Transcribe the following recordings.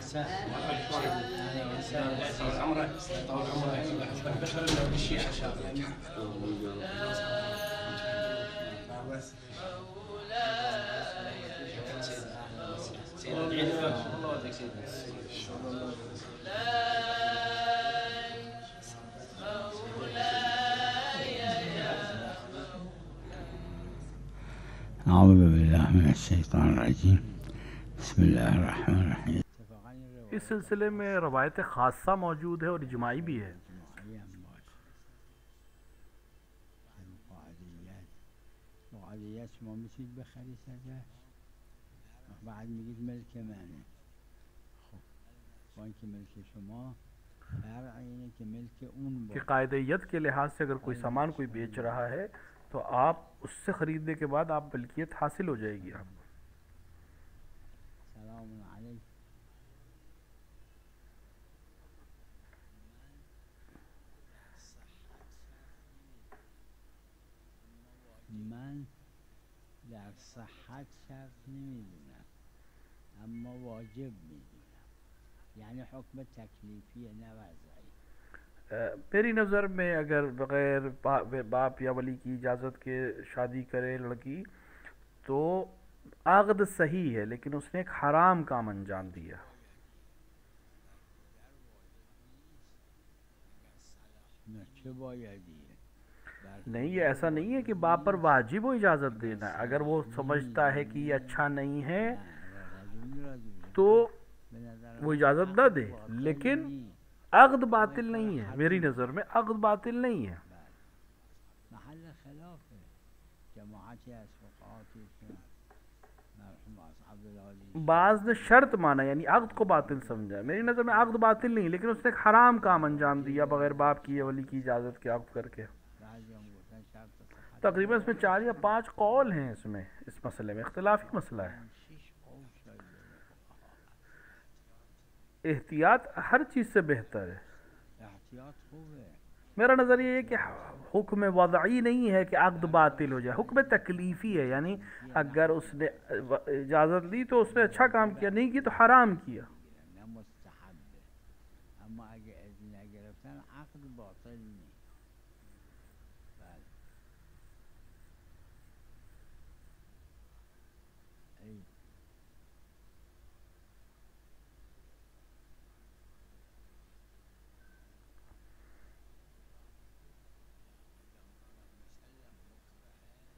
طول عمره طول عمره البشر انه بالشيعة شاطر. سيدنا ادعي لك والله ودك سيدنا. أعوذ بالله من الشيطان الرجيم بسم الله الرحمن الرحيم इस सिलसिले में रवायत खासा मौजूद है और इजमाई भी है। القاعديات شما میتونید بخرید ازش بعد میگید ملک منه. خب با اینکه ملک شما فرق اینه که ملک اون कि باشه. कायदेयत के लिहाज से अगर कोई सामान कोई बेच रहा है तो आप उससे ख़रीदने के बाद आप मिल्कियत हासिल हो जाएगी आपको। سلام علیکم. من در صحت شرط نمیدونم اما واجب میدونم، یعنی حکم تکلیفی نه وضعی. मेरी नज़र में अगर बग़ैर बाप या वली की इजाज़त के शादी करे लड़की तो आक़द सही है, लेकिन उसने एक हराम काम अंजाम दिया। چه بایدیه؟ नहीं, ये ऐसा नहीं है कि बाप पर वाजिब हो इजाज़त देना। अगर वो समझता है कि ये अच्छा नहीं है तो वो इजाज़त ना दे, लेकिन अक़द बातिल नहीं है। मेरी नज़र में अक़द बातिल नहीं है। محل خلافه جماعتی از فقهاء که مرحوم اصحاب العالی बाज़ ने शर्त माना यानी अक़द को बातिल समझा। मेरी नज़र में अक़द बातिल नहीं, लेकिन उसने एक हराम काम अंजाम दिया बग़ैर बाप की या वली की इजाज़त के अक़द करके। بعضی هم گفتن شرط صحت तकरीबन इसमें 4 या 5 कौल हैं इसमें, इस मसले में इख्तिलाफ़ी मसला है। 6 قول شاید فقها. एहतियात हर चीज़ से बेहतर है। احتیاط خوبه. मेरा नज़रिया ये है कि हुक्म वज़ई नहीं है कि अक़द बातिल हो जाए, हुक्म तकलीफ़ी है। यानी अगर उसने इजाज़त ली तो उसने अच्छा काम किया, नहीं की तो हराम किया। نه مستحبه، اما اگه اذن نگرفتن عقد باطل نیست. بله. ای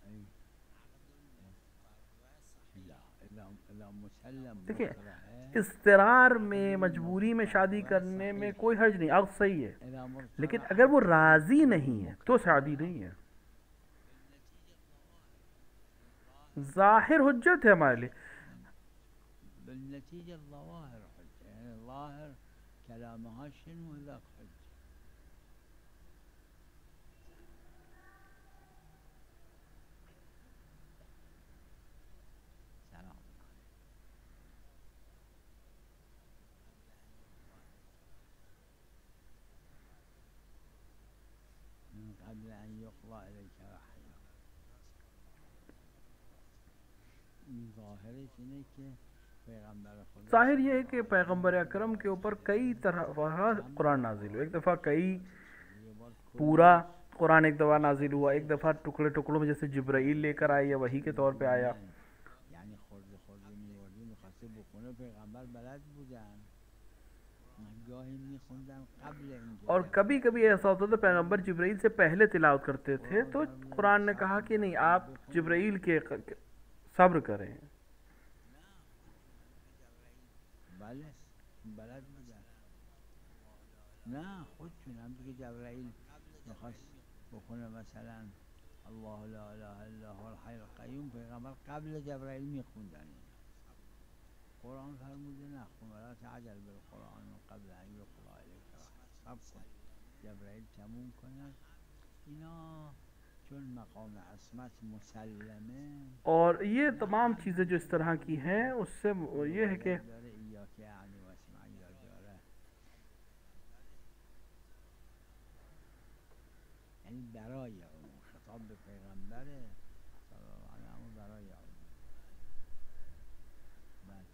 ای لا اذا مسلم देखिए, مكره इस्तरार में मजबूरी में शादी करने में कोई हर्ज नहीं, अक़द सही है। اذا लेकिन مكره अगर वो राज़ी नहीं है तो शादी नहीं है। ज़ाहिर हुज्जत है हमारे लिए। بالنتيجة الظواهر حجة، يعني الظاهر كلامها شنو ذاك حجة. سلام من قبل أن يقضى إليك وحي. این ظاهرش اینه که پیغمبر خدا ज़ाहिर ये है कि पैगम्बर अकरम के ऊपर कई तरह कुरान नाजिल हुआ। एक दफ़ा कई یه بار पूरा कुरान एक दफ़ा नाजिल हुआ, एक दफ़ा टुकड़े टुकड़ों में जैसे जिब्राइल लेकर आए या वही के तौर पे आया। یعنی خورده خورده میوردی میخواسته بخونه پیغمبर بلد بودن، گاهی میخوندن قبل اینکه और कभी कभी ऐसा होता था पैगम्बर जिब्राइल से पहले तिलावत करते थे, तो कुरान ने कहा कि नहीं, आप जिब्राइल के सब्र करें। بله بلد بودن. نه خودشون هم دیگه جبرائیل میخواست بخونه مثلا الله لا اله الا هو الحی القیوم، پیغمبر قبل جبرائیل میخوندن. قرآن فرموده نخون ولا تعجل بالقرآن من قبل ان یقضى الیک وحی، صبر کن جبرائیل تموم کنه. اینا چون مقام عصمت مسلمه और ये तमाम चीज़ें जो इस तरह की हैं उससे ये है कि داره ایاک یعنی واسمع یا داره، یعنی برای عموم خطاب به پیغمبره صلی الله علیه و آله، برای عموم. بله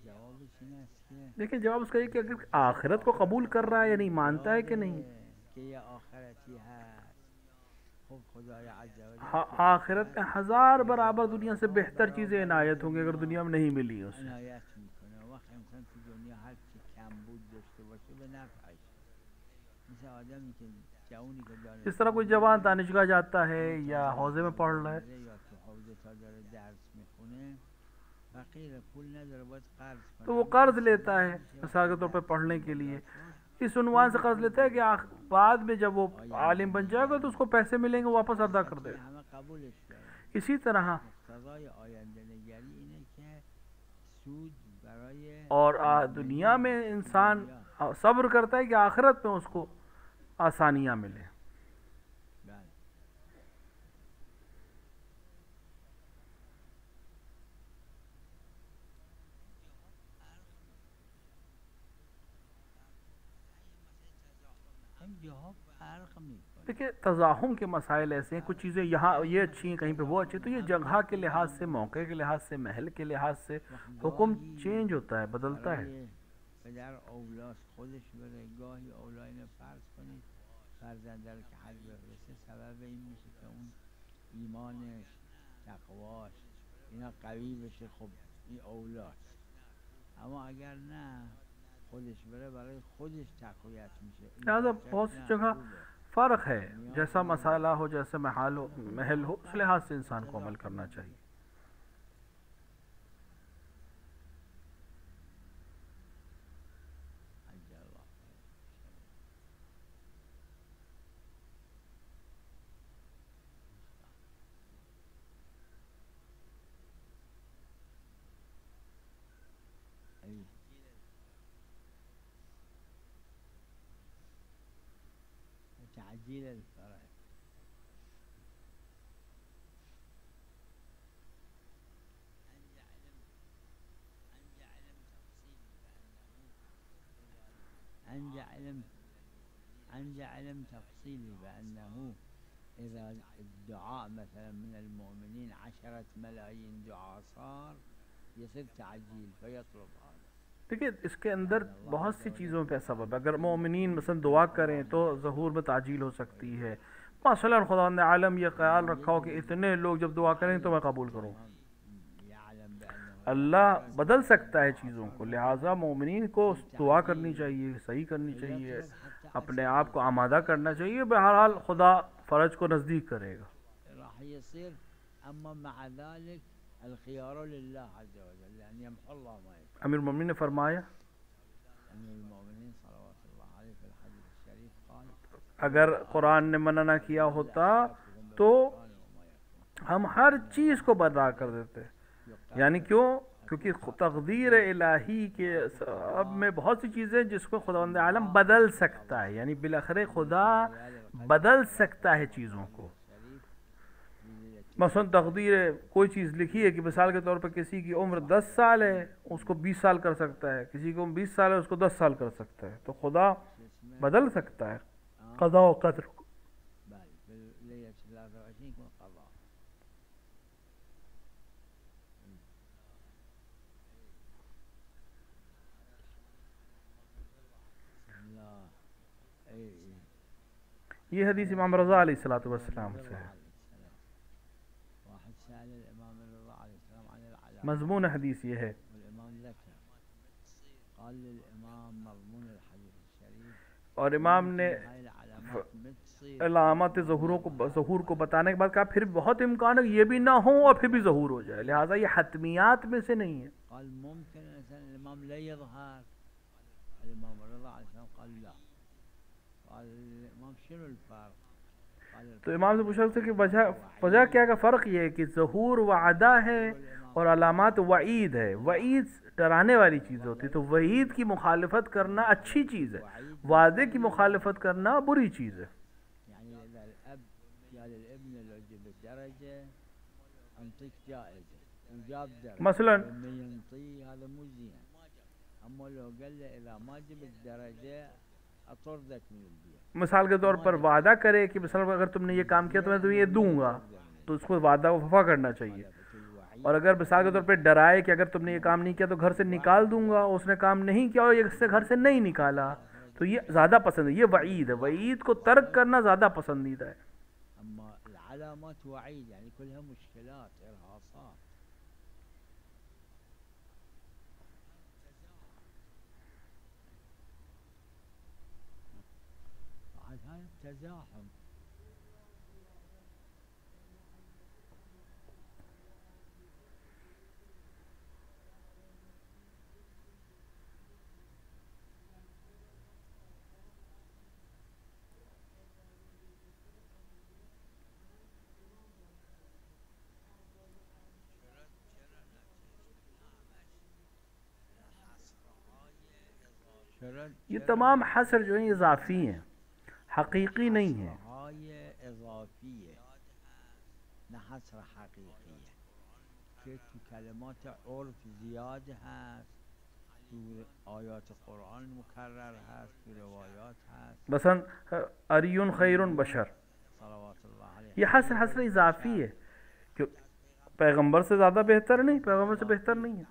जवाब इसने इसके देखिए जवाब उसका ये कि अगर आखिरत को कबूल कर रहा है या नहीं, मानता है कि नहीं। कि ये आखिरती है खूब खुदा अज़्ज़ व हाँ, जल आखिरत में हजार बराबर दुनिया से बेहतर चीज़ें इनायत होंगी अगर दुनिया में नहीं मिली उसे। عنایت میکنه وقت انسان تو دنیا هر چی کمبود داشته باشه به نفعش مثل آدمی که جوونی که داره इस तरह कोई जवान दानिशगाह जाता है या हौजे में पढ़ रहा है میره یا تو حوزه تا दاره درس میخونه فقیر پول نداره باید قرض کنه तो वो कर्ज लेता है मिसाल के तौर पर पढ़ने के लिए, इस उन्वान से कर्ज लेता है कि बाद में जब वो आलिम बन जाएगा तो उसको पैसे मिलेंगे, वापस अदा कर देगा। همه قبولش داره इसी तरह مقتضای آینده نگری اینه که سود برای और दुनिया में इंसान सब्र करता है कि आखिरत में उसको आसानियाँ मिले। بله این جاها فرق میکنه देखिए तज़ाहुम के मसाइल ऐसे हैं, कुछ चीज़ें यहाँ ये अच्छी हैं कहीं पे वो अच्छी, तो ये जगह के लिहाज से, मौके के लिहाज से, महल के लिहाज से हुक्म चेंज होता है, बदलता है। برای پدر اولاس خودش بره گاهی اولا اینو فرض کنید فرزنده رو که حج بفرسته سبب این میشه که اون ایمانش تقواش اینا قوی بشه خب این اولاست اما اگر نه خودش بره برای خودش تقویت میشه این लिहाजा بچه‌ش बहुत सी نه जगह خوبه फ़र्क है, जैसा मसाला हो, जैसे महल हो, महल हो, उस लिहाज से इंसान को अमल करना चाहिए। عجل الله أي تعجيل الفرج عندي علم تفصيلي بأنه إذا الدعاء مثلا من المؤمنين 10 ملايين دعاء صار يصير تعجيل فيطلب هذا देखिए इसके अंदर बहुत सी चीज़ों पे सबब है। अगर मोमिनीन मसलन दुआ करें तो ज़हूर में ताजील हो सकती है। मसलन खुदा ने आलम ये ख्याल रखा हो कि इतने लोग जब दुआ करें तो मैं कबूल करूँ, يعلم بأنه अल्लाह बदल सकता है चीज़ों को, लिहाजा मोमिनीन को दुआ करनी चाहिए, सही करनी चाहिए, अपने आप को आमादा करना चाहिए। बहरहाल खुदा फ़र्ज को नज़दीक करेगा। راح يصير أما مع ذلك الخيار لله عز وجل لأن يمحو الله ما يشاء अमीर मोमिन ने फरमाया أمير المؤمنين صلوات الله عليه في الحديث الشريف قال अगर कुरान ने मना ना किया होता तो हम हर चीज़ को बर्दार कर देते। यानी क्यों? क्योंकि तकदीर इलाही के अब में बहुत सी चीज़ें जिसको खुदावंद आलम बदल सकता है, यानी बिलाखिर खुदा बदल सकता है चीज़ों को। मसलन तकदीर कोई चीज़ लिखी है कि मिसाल के तौर पर किसी की उम्र 10 साल है उसको 20 साल कर सकता है, किसी की उम्र 20 साल है उसको 10 साल कर सकता है, तो खुदा बदल सकता है क़ज़ा व क़दर को। بل في ليلة 23 يكون قضاء الله أي ये हदीस इमाम रज़ा अलैहिस्सलातु वस्सलाम से है। واحد سأل الإمام الرضا عليه السلام عن العلامة मज़मून हदीस ये है والإمام ذكر قال للإمام مضمون الحديث الشريف और इमाम ने هاي العلامات بتصير अलामत ज़हूर को बताने के बाद कहा फिर बहुत इम्कान है ये भी ना हो और फिर भी ज़हूर हो जाए, लिहाजा ये हतमियात में से नहीं है। قال ممكن مثلا الإمام لا يظهر الإمام الرضا عليه السلام قال لا قال الإمام شنو الفرق قال तो इमाम से पूछा उससे कि वजह क्या का फ़र्क ये है कि ज़हूर वादा है और अलामात वईद है। वईद डराने वाली चीज़ होती है, तो वईद की मुखालफत करना अच्छी चीज़ है, वादे की मुखालफत करना बुरी चीज़ है। يعني إذا الأب قال الابن لو جبت درجة أنطيك جائزة وجاب درجة مثلاً لما ينطيه هذا مو زين أما لو قال له إذا ما جبت درجة أطردك من البيت मिसाल के तौर पर वादा करे कि मिसाल अगर तुमने ये काम किया तो मैं तुम्हें ये दूंगा, तो उसको वादा वफा करना चाहिए। और अगर मिसाल के तौर पे डराए कि अगर तुमने ये काम नहीं किया तो घर से निकाल दूंगा, उसने काम नहीं किया और इससे घर से नहीं निकाला, तो ये ज़्यादा पसंद है। ये वईद है, वईद को तर्क करना ज़्यादा पसंदीदा है। أما العلامات وعيد يعني كلها مشكلات إرهاصات. بعد هاي التزاحم ये तमाम हसर जो है इजाफ़ी हैं, हकीकी नहीं है। هاي إضافية نه حصر حقيقية که تو کلمات عرف زیاد هست، تو آیات قرآن مکرر هست، تو روایات هست बसन अरियुन खैरुन बशर, صلوات الله عليه. ये हसर हसर इजाफ़ी है कि पैगंबर से ज़्यादा बेहतर नहीं, पैगंबर से बेहतर नहीं है,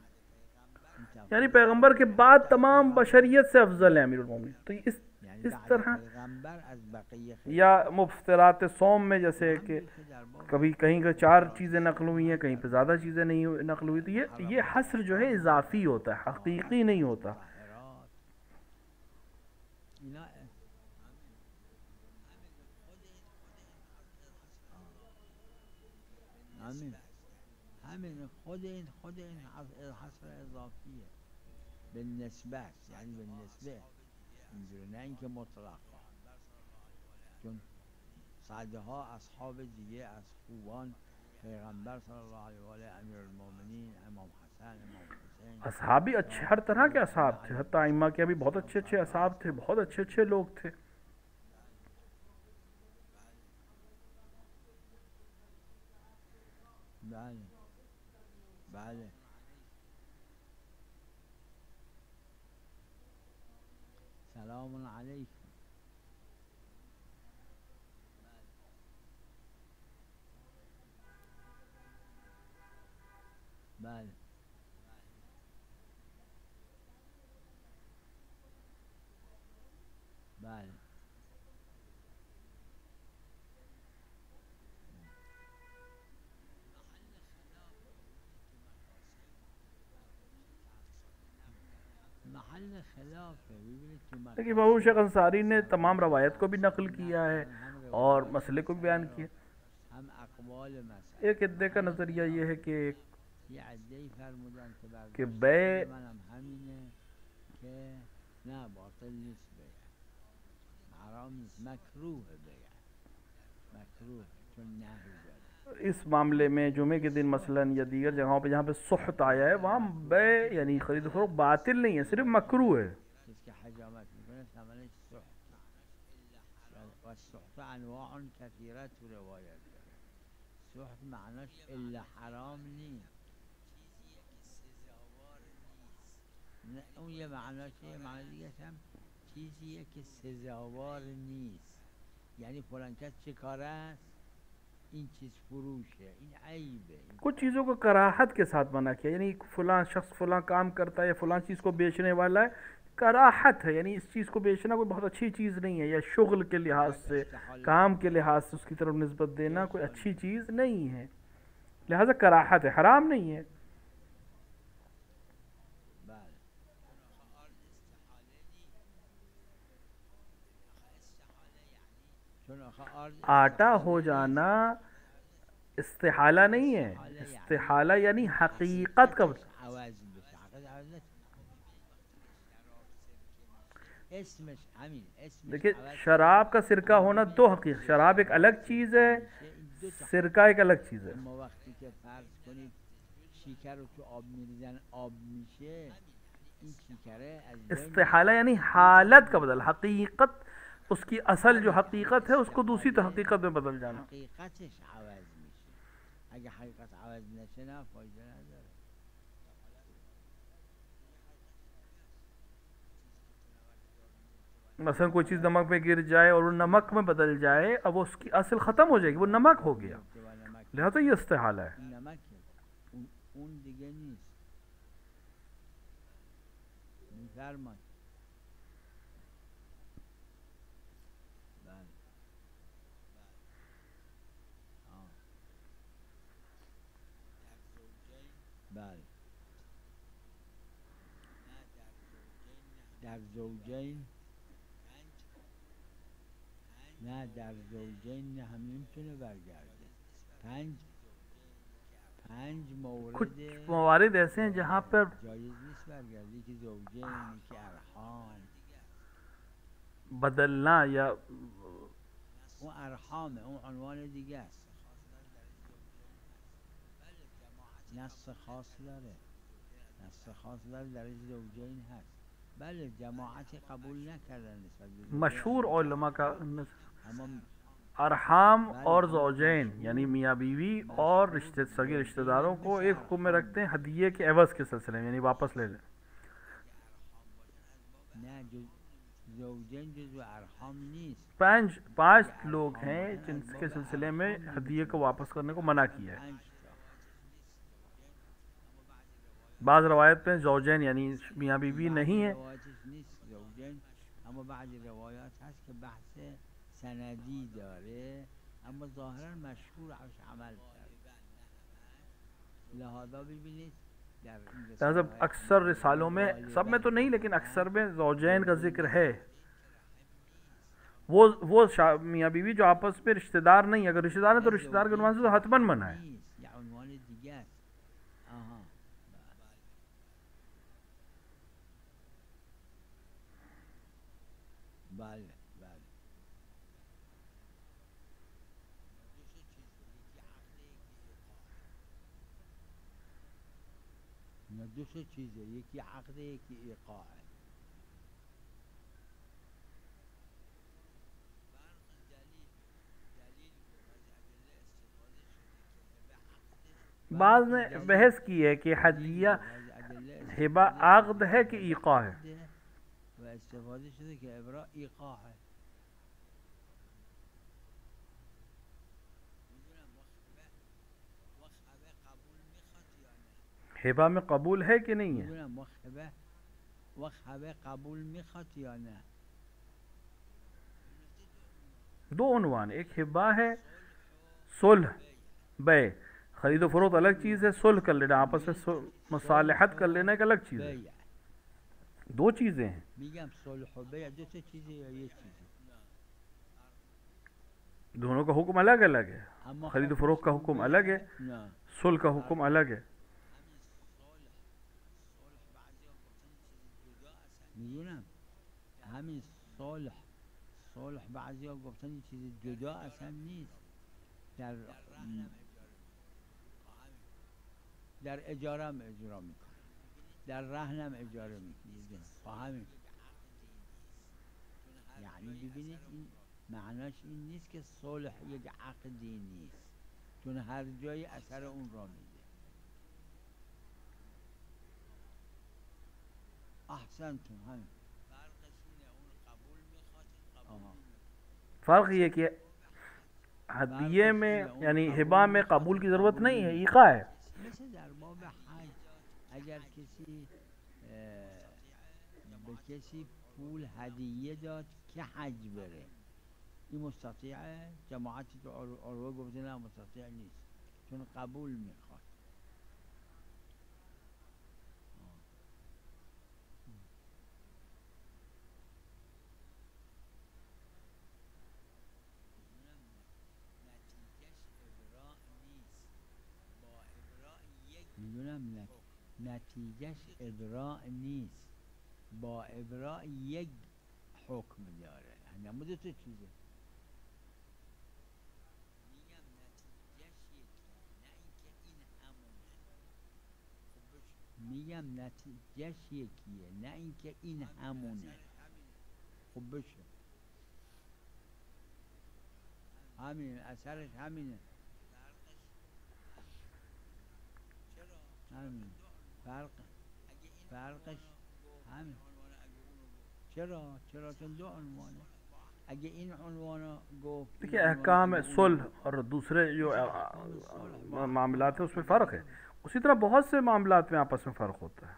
यानी पैगंबर के बाद तमाम बशरियत से अफजल है अमीरुल मोमिनीन। तो इस तरह पैगंबर از बकिये या मुफ्तरात सोम में जैसे कि कभी कहीं का 4 चीज़ें नकल हुई हैं, कहीं पे ज़्यादा चीज़ें नहीं नकल हुई, तो ये हसर जो है इजाफ़ी होता है, हकीकी नहीं होता। همین خود این حصر اضافیه بالنسبه، یعنی بالنسبه اینجوری، نه اینکه مطلق، چون صدها اصحاب دیگه از خوبان پیغمبر صلی الله علیه و آله، امیرالمومنین، امام حسن، امام حسین، असहाब भी अच्छे, हर तरह के असहाब थे, हत्ता इम्मा के भी बहुत अच्छे अच्छे असहाब थे, बहुत अच्छे अच्छे लोग थे। بله بله. سلام علیکم. بله بله. محل خلاف है, देखिए महबूब शेख अंसारी ने तमाम रवायत को भी नकल किया है और मसले को भी बयान किया। हम अक़वाल मसला एक इद्दे का नज़रिया ये है कि ये अद्दे फरमूदन कि बे منم همینه که نه باطل نیست بیع، حرام نیست، مکروه بیع، مکروه چون نهی داره. इस मामले में जुमे के दिन मसलन या दीगर जगहों पे जहाँ पे सुहत आया है वहाँ बे यानी खरीद फरोख्त बातिल नहीं है, सिर्फ मकरू है। जिसके हजामत میکنه ثمنش سحت و السحت انواع كثيره تو روایت داره. سحت معناش الا حرام نیست، نه اون یه معناش، یه معنی دیگه هم چیزیه که سزاوار نیست، یعنی فلان کس چه کاره است، این چیز فروشه، این عیبه. कुछ चीज़ों को कराहत के साथ मना किया, यानी फलां शख्स फलां काम करता है या फलां चीज़ को बेचने वाला है, कराहत है, यानी इस चीज़ को बेचना कोई बहुत अच्छी चीज़ नहीं है, या शुगल के लिहाज से, काम के लिहाज से उसकी तरफ निस्बत देना कोई अच्छी चीज़ नहीं है, लिहाजा कराहत है, हराम नहीं है। आटा हो जाना इस्तिहाला नहीं है, इस्तिहाला यानी हकीकत का देखिए शराब का सिरका होना दो हकीकत, शराब एक अलग चीज़ है, सिरका एक अलग चीज़ है। इस्तिहाला यानी हालत का बदल, हकीकत उसकी असल जो हकीकत है उसको दूसरी तो हकीकत में बदल जाना। मसलन कोई चीज़ नमक में गिर जाए और वो नमक में बदल जाए, अब उसकी असल ख़त्म हो जाएगी, वो नमक हो गया, लिहाजा ये इस्तिहाला है। اون دیگه نیست. میفرمایید. بله. بله. در زوجین نه، در زوجین نه، هم نمیتونه برگرده. پنج कुछ مورد मवारिद ऐसे हैं जहाँ पर جایز نیست برگرده، که زوجین، که ارحام. बदलना या اون ارحامه، اون عنوان دیگه است. نص خاص داره، نص خاص داره، در زوجین هست. بله جماعتی قبول نکردن نسبت به زوجین. मशहूर उलमा का اما अरहाम और ज़ौजैन यानी मियाँ बीवी और सगे रिश्तेदारों को एक हुक्म में रखते हैं हदिये के एवज़ के सिलसिले में, यानी वापस ले लें. نه زوجین جزو ارحام نیست. पांच लोग हैं जिनके सिलसिले में हदिये को वापस करने को मना किया है. बाज़ रवायत में ज़ौजैन यानी मियाँ बीवी नहीं है. اما بعضی روایات هست که بحث سندی داره، اما ظاهرا مشهور عرش عمل کرد. لہذا ببینید लिहाजा अक्सर रिसालों में, सब में तो नहीं लेकिन अक्सर में ज़ौजैन का जिक्र है. वो मियाँ बीवी जो आपस में रिश्तेदार नहीं, अगर रिश्तेदार है तो रिश्तेदार के उन्वान से तो हतमन मना है. بله بله. اینا دو تا چیزه، یکی عقد یکی ایقاعه. बाद में बहस की है कि हदिया हिबा आक़द है कि ईक़ा है. و استفاده شده که ابراء ایقاعه. हिबा में कबूल है कि नहीं है. वखबे कबूल मिखत या ना. दो उन्वान, एक हिबा है, सुलह बे, खरीदो फरोख्त अलग चीज़ है, सुलह कर लेना, आपस में मसालहत कर लेना एक अलग चीज़ है. दो चीज़ें हैं. میگم صلح و بیع دو تا چیزه یا یک چیزه؟ दोनों का हुक्म अलग अलग है. खरीदो फरोख्त का हुक्म अलग है, सुलह का हुक्म अलग है. میدونم همین صلح بعضیا گفتن این چیز جدا اصلا نیست. در اجاره هم اجرا میکنه، در رهن هم اجاره میکنه. همین یعنی ببینید این معناش این نیست که صلح یک عقدی نیست، چون هر جایی اثر اون را میده. احسنتم. همین फ़र्क ये कि हदिये में यानी हिबा में कबूल की ज़रूरत नहीं है, ईक़ा है. مثل در باب حج اگر کسی به کسی پول هدیه داد که حج بره، این مستطیعه؟ جماعتی تو عروه گفته نه مستطیع نیست، چون قبول میخواد. میدونم نتیجهش ابراء نیست، با ابراء یک حکم داره. یعنی اما دو تا چیزه. میگم نتیجهش یکیه، نه اینکه این همونه. خب بشه همین اثرش همینه. همین فرقش همین. چرا چون دو عنوانه. اگه این عنوانو گفت देखिए अहकाम सुलह और दूसरे जो मामलात है उसमें फ़र्क है. उसी तरह बहुत से मामलात में आपस में फ़र्क होता है।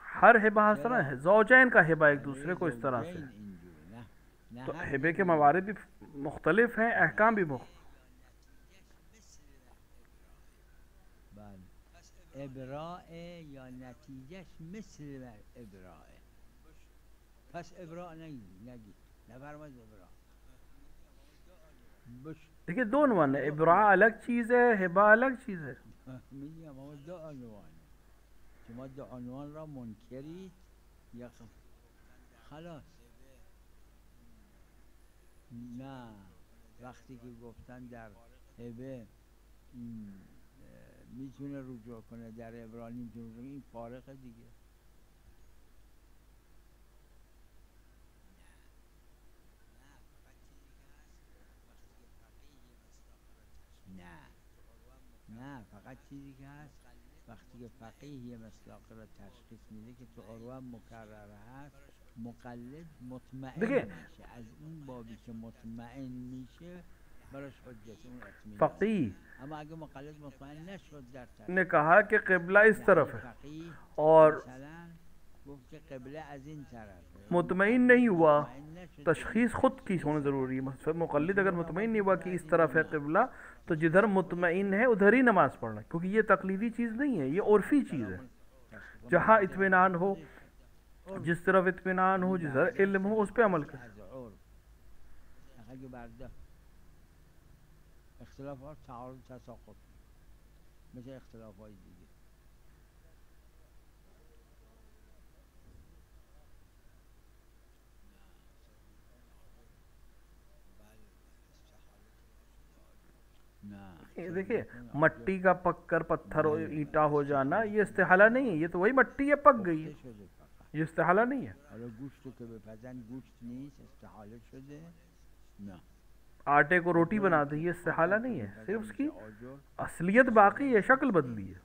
हर हिबा हर तरह है, ज़ौजैन का हिबा एक दूसरे को इस तरह से है। तो हिबे के मवारिद भी मुख्तलिफ हैं, अहकाम भी ابراء یا نتیجهش مثل ابراء. پس ابراء نگی نفرماد ابراء. देखिए दो عنوان है, इब्रा अलग चीज़ है, हिबा अलग चीज़ है. میگم اما دو عنوان. شما دو عنوان را منکرید یا خلاص. نه وقتی که گفتن در هبه میتونه رجوع کنه، در ابراهیم میتونه رجوع کنه، این فارقه دیگه. نه فقط چیزی که هست وقتی که فقیه یه مصداق را تشخیص میده که تو عروه مکرر هست، مقلد مطمئن میشه. از اون بابی که مطمئن میشه براش حجت اون اطمینان. फ़क़ीह اما اگه مقلد مطمئن نشد در ने कहा कि क़िबला इस तरफ है और मुतमईन नहीं हुआ, तशख़ीस ख़ुद की होना ज़रूरी है. मुक़ल्लिद अगर मुतमईन नहीं हुआ कि इस तरफ है क़िबला, तो जिधर मुतमईन है उधर ही नमाज़ पढ़ना, क्योंकि ये तक़लीदी चीज़ नहीं है, ये उर्फ़ी चीज़ है. जहाँ इत्मीनान हो, जिस तरफ इत्मीनान हो, जिस तरफ इल्म हो, उस पर अमल करें. اختلافات تعارض تساقط مثل اختلافات دیگه. देखिए मट्टी का पककर पत्थर ईंटा हो जाना ये इस्तेहाला नहीं है, ये तो वही मट्टी है, पक गई है, ये इस्तेहाला नहीं है. आटे को रोटी बना दी, ये इस्तेहाला नहीं है, सिर्फ उसकी असलियत बाकी है, शक्ल बदली है.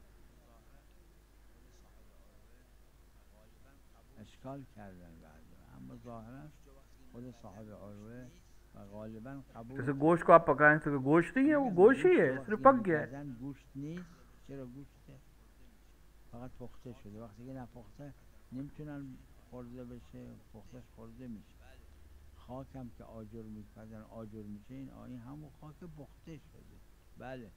जैसे गोश्त को आप पकाएं तो गोश्त नहीं है, वो गोश्त ही है, सिर्फ पक गया है. فقط پخته شده. وقتی که نپخته نمیتونن خورده بشه، پختش خورده میشه. خاک هم که آجر میپزن آجر میشه، این همون خاک پخته شده. بله.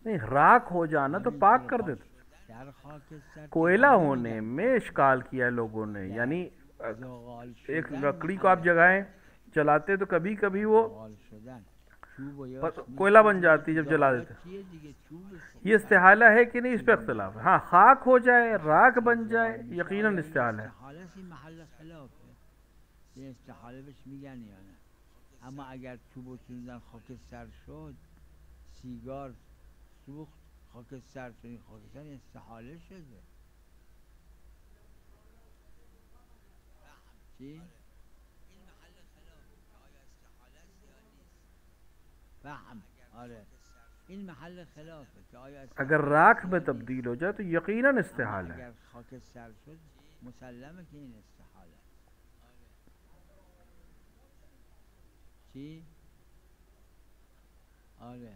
नहीं, राख हो जाना तो पाक कर देते. कोयला होने में इश्काल किया लोगों ने, यानी एक लकड़ी को आप जगाएं जलाते तो कभी कभी वो कोयला बन जाती जब जला देते. ये इस्तेहाला है कि नहीं, इस पर इख्तिलाफ है. हाँ, खाक हो जाए, राख बन जाए, यकीनन इस्तेहाला है. اما اگر چوب و سوزن خاکستر شد، سیگار سوخت خاکستر شد، این خاکستر استحاله شده. چی؟ فهم. آره این محل خلافه که آیا अगर राख में तब्दील हो जाए तो यकीनन इस्तेहाला है. اگر خاکستر شد مسلمه که این استحاله. چی؟ آره.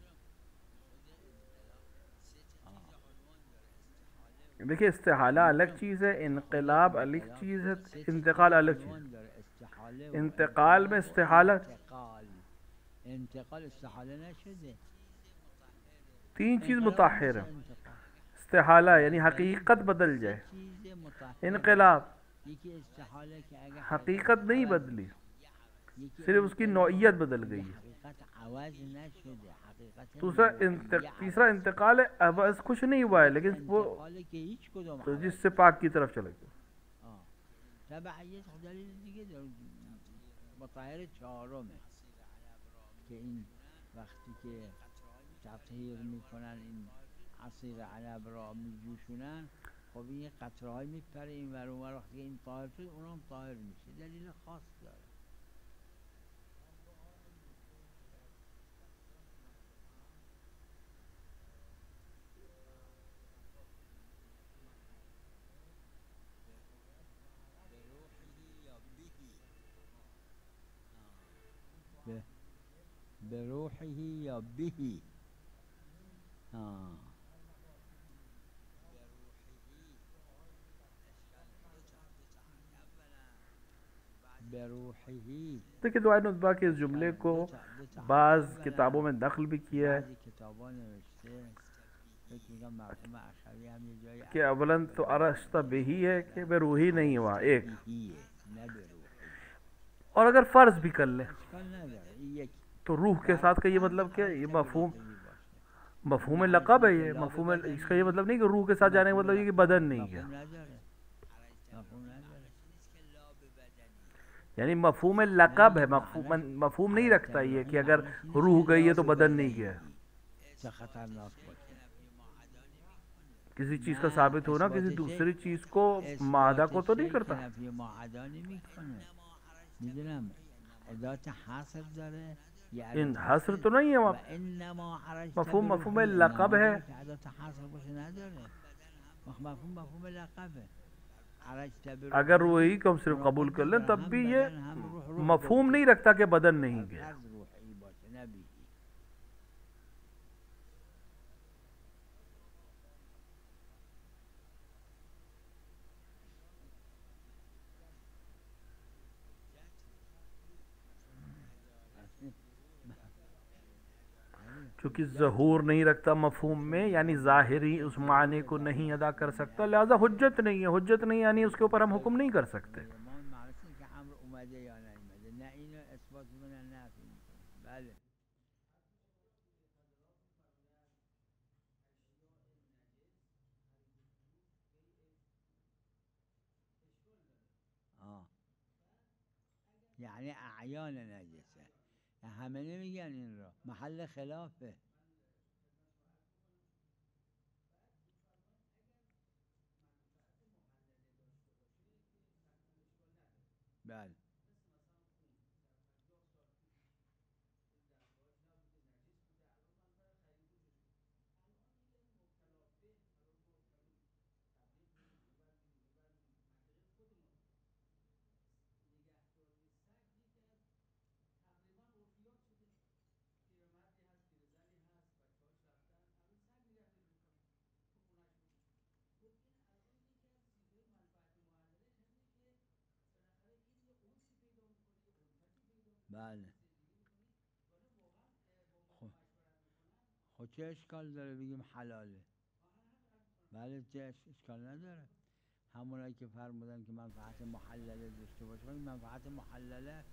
देखिए इस्तेहाला अलग चीज़ है, इनकलाब अलग चीज़ है, इंतकाल अलग चीज़ है. इंतकाल में इस्तेहाला तीन चीज़ मुताहिर है. इस्तेहाला यानी हकीकत बदल जाए, इनकलाब हकीकत नहीं बदली, सिर्फ उसकी नौइयत बदल गई है. तीसरा इंतकाल है, अब कुछ नहीं हुआ है लेकिन वो तो जिससे पाक की तरफ चले गए. تبعیت دلیل دیگه مطهر چهارمه که این وقتی که تطهیر میکنن این عصیر عنب را میجوشونن خب این قطره های میپره این ور اون ور، وقتی که این طاهر شد اونم طاهر میشه. دلیل خاص داره. به روحه یا بهی. به روحه. देखिए दुआ नुतबा के इस जुमले को बाज़ किताबों में दखल भी किया है कि अवलन तो अरस्ता बेही है कि बेरूही नहीं हुआ एक, और अगर फ़र्ज़ भी कर ले तो रूह के साथ का ये मतलब क्या, ये मफ़हूम लक़ब है, ये मफ़हूम इसका ये मतलब नहीं कि रूह के साथ जाने का मतलब ये कि बदन नहीं गया, यानी मफ़हूम लक़ब है, मफ़हूम नहीं रखता ये कि अगर रूह गई है तो बदन नहीं गया। किसी चीज़ का साबित होना किसी दूसरी चीज़ को मादा को तो नहीं करता। इन हस्र तो नहीं है वहाँ, मफ़हूम लक़ब है। अगर वही को हम सिर्फ कबूल कर लें तब भी ये मफ़हूम नहीं रखता कि बदन नहीं गया। चूँकि ज़हूर नहीं रखता मफ़हूम में, यानी ज़ाहिरी उस माने को नहीं अदा कर सकता, लिहाजा हुज्जत नहीं है। हुज्जत नहीं यानी उसके ऊपर हम हुक्म नहीं कर सकते। یعنی اعیان نجسه، همه نمیگن این را، محل خلافه. بله بله. خب چه اشکال داره بگیم حلاله؟ بله چه اشکال نداره. همونایی که فرمودن که منفعت محلله داشته باشه، این منفعت محلله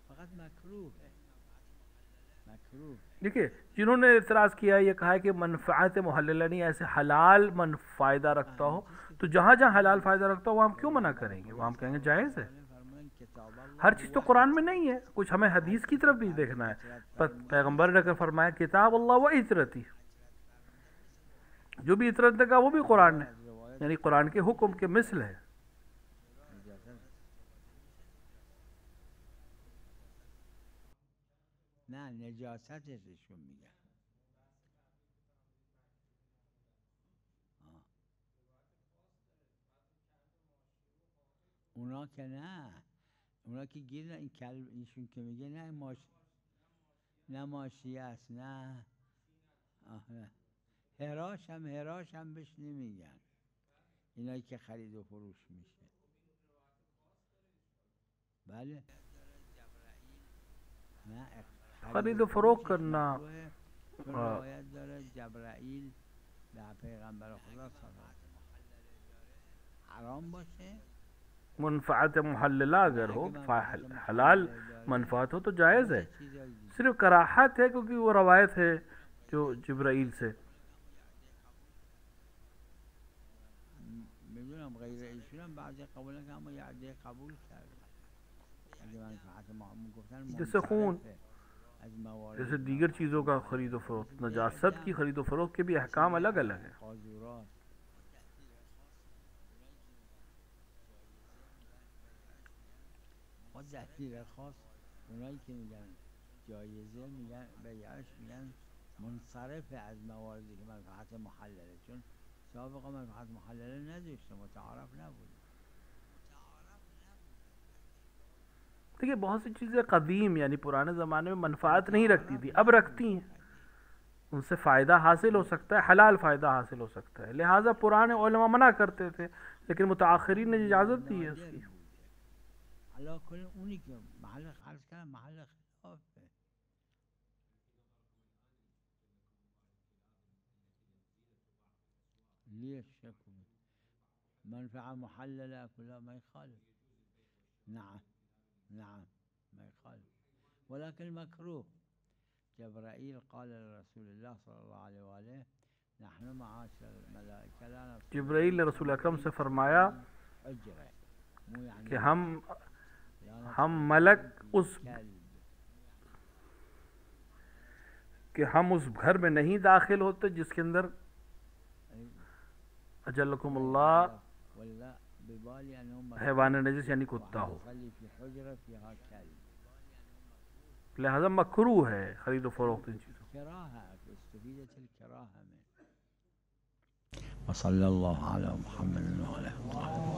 فقط مکروهه. مکروه. देखिए जिन्होंने इतराज़ किया ये कहा है कि मनफ़ात मुहल्लला नहीं, ऐसे हलाल फ़ायदा रखता हो तो जहाँ जहाँ हलाल फ़ायदा रखता हो वहाँ हम क्यों मना करेंगे, वहाँ हम कहेंगे जायज़ है। हर चीज़ तो कुरान में नहीं है, कुछ हमें हदीस की तरफ भी देखना है। पैगंबर ने अगर फरमाया किताब अल्लाह व इतरती, जो भी इतरत देगा वो भी कुरान है, यानी कुरान के हुक्म के मिसल है। نه نجاستشون میگن. اونا که نه، اونا که گیر نه، این کلب ایشون که میگه نه نه ماشیه است، نه هراش هم بهش نمیگن، اینایی که خرید و فروش میشه. بله نه خرید و فروخت करना روایت داره جبرائیل در پیغمبر خدا صلی حرام باشه. मनफ़ात मुहल्लला अगर हो, हलाल मनफ़ात हो तो जायज़ है। सिर्फ कराहत है क्योंकि वो रवायत है जो जिब्राइल से। میدونم غیر ایشون هم بعضی قبول نکردن اما یه عده قبول کردن. اگه منفعت معمول گفتن जैसे खून, जैसे दीगर चीज़ों का खरीद व फरोख्त, नजासत की खरीद व फरोख्त के भी अहकाम अलग अलग हैं। با دلیل خاص اونایی که میگن جایزه میگن بیعش میگن منصرف از مواردی که منفعت محلله، چون سابقا منفعت محلله نداشته، متعارف نبود. देखिए बहुत सी चीज़ें कदीम यानी पुराने ज़माने में मनफात नहीं रखती थी, अब रखती हैं, उनसे फ़ायदा हासिल हो सकता है, हलाल फ़ायदा हासिल हो सकता है, लिहाजा पुराने उलमा मना करते थे, लेकिन मुताखरीन ने इजाज़त दी है उसकी। علاکل اونی که محل خرج کردن محل خلافه. ليش شكو منفعة محللة كلها ما يخالف. نعم نعم ما يخالف، ولكن مكروه. جبرائيل قال لرسول الله صلى الله عليه وآله نحن معاشر الملائكة لا نصل जिब्राइल ने रसूल अकरम से फरमाया أجره، مو يعني कि हम मलक उस घर में नहीं दाखिल होते जिसके अंदर अजल्लकुमुल्लाह हैवान नजिस यानी कुत्ता हो, लिहाजा मकरूह है खरीद व फरोख्त इन चीज़ों। وصلى الله على محمد وعلى آله